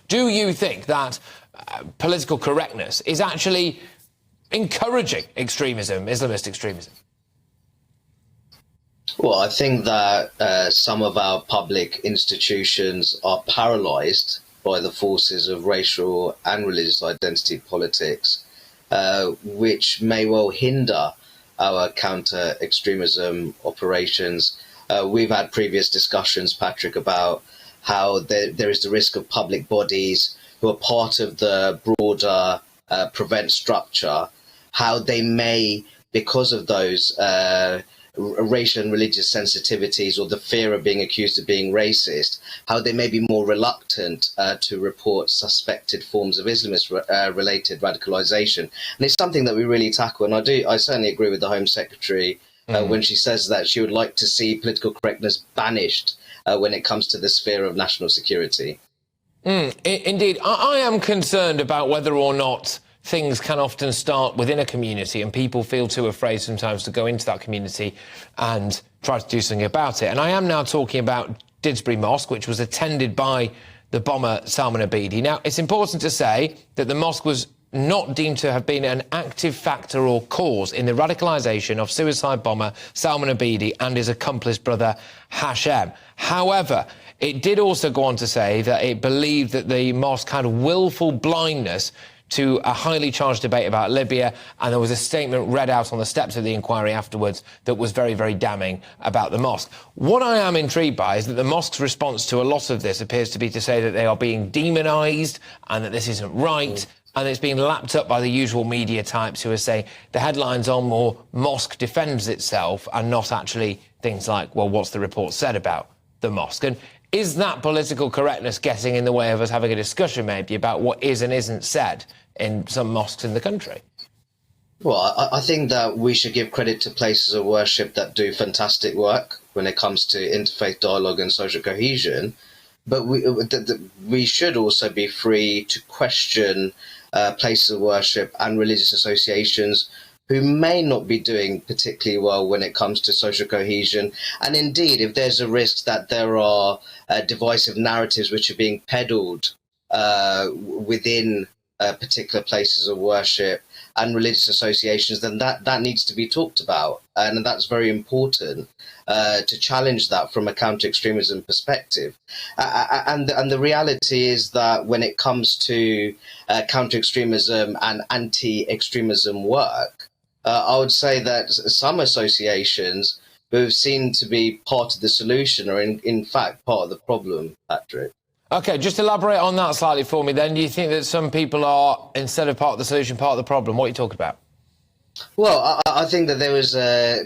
Do you think that political correctness is actually encouraging extremism, Islamist extremism? Well, I think that some of our public institutions are paralysed by the forces of racial and religious identity politics, which may well hinder our counter-extremism operations. We've had previous discussions, Patrick, about how there is the risk of public bodies who are part of the broader prevent structure, how they may, because of those racial and religious sensitivities or the fear of being accused of being racist, how they may be more reluctant to report suspected forms of Islamist-related radicalisation. And it's something that we really tackle. And I certainly agree with the Home Secretary when she says that she would like to see political correctness banished when it comes to the sphere of national security. Indeed. I am concerned about whether or not things can often start within a community and people feel too afraid sometimes to go into that community and try to do something about it. And I am now talking about Didsbury Mosque, which was attended by the bomber Salman Abedi. Now, it's important to say that the mosque was not deemed to have been an active factor or cause in the radicalisation of suicide bomber Salman Abedi and his accomplice brother Hashem. However, it did also go on to say that it believed that the mosque had willful blindness to a highly charged debate about Libya, and there was a statement read out on the steps of the inquiry afterwards that was very, very damning about the mosque. What I am intrigued by is that the mosque's response to a lot of this appears to be to say that they are being demonised and that this isn't right, and it's being lapped up by the usual media types who are saying the headlines are more mosque defends itself and not actually things like, well, what's the report said about the mosque? And is that political correctness getting in the way of us having a discussion maybe about what is and isn't said in some mosques in the country? Well, I think that we should give credit to places of worship that do fantastic work when it comes to interfaith dialogue and social cohesion. But we should also be free to question places of worship and religious associations who may not be doing particularly well when it comes to social cohesion. And indeed, if there's a risk that there are divisive narratives which are being peddled within particular places of worship and religious associations, then that needs to be talked about. And that's very important to challenge that from a counter-extremism perspective. And the reality is that when it comes to counter-extremism and anti-extremism work, I would say that some associations who seem to be part of the solution are in fact part of the problem, Patrick. OK, just elaborate on that slightly for me then. Do you think that some people are, instead of part of the solution, part of the problem? What are you talking about? Well, I think that there was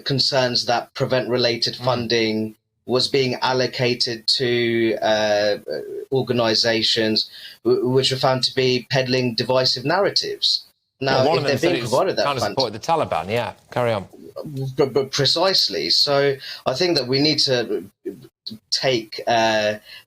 concerns that prevent-related funding was being allocated to organisations which were found to be peddling divisive narratives. Now, well, if they're being provided that kind of supported the Taliban, yeah. Carry on. But precisely. So I think that we need to take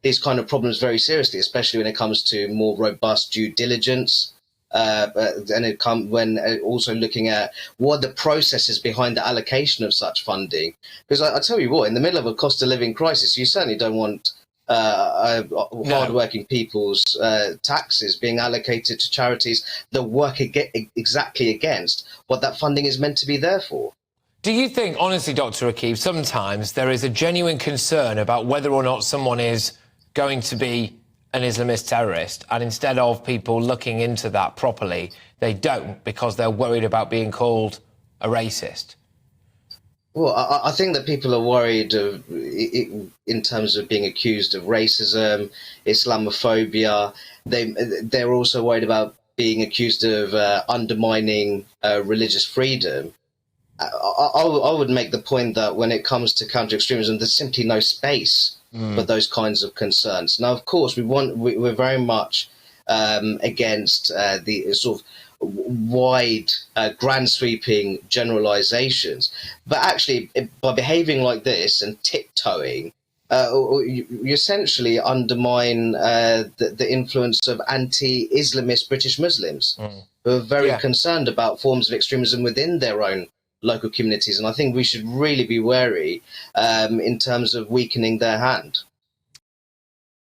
these kind of problems very seriously, especially when it comes to more robust due diligence. And when also looking at what are the processes behind the allocation of such funding. Because I tell you what, in the middle of a cost of living crisis, you certainly don't want hard-working people's taxes being allocated to charities that work exactly against what that funding is meant to be there for. Do you think, honestly, Dr. Rakib, sometimes there is a genuine concern about whether or not someone is going to be an Islamist terrorist, and instead of people looking into that properly, they don't because they're worried about being called a racist? Well, I think that people are worried in terms of being accused of racism, Islamophobia. They're also worried about being accused of undermining religious freedom. I would make the point that when it comes to counter-extremism, there's simply no space for those kinds of concerns. Now, of course, we're very much against the sort of wide, grand sweeping generalizations. But actually, by behaving like this and tiptoeing, you essentially undermine the influence of anti-Islamist British Muslims who are very concerned about forms of extremism within their own local communities. And I think we should really be wary in terms of weakening their hand.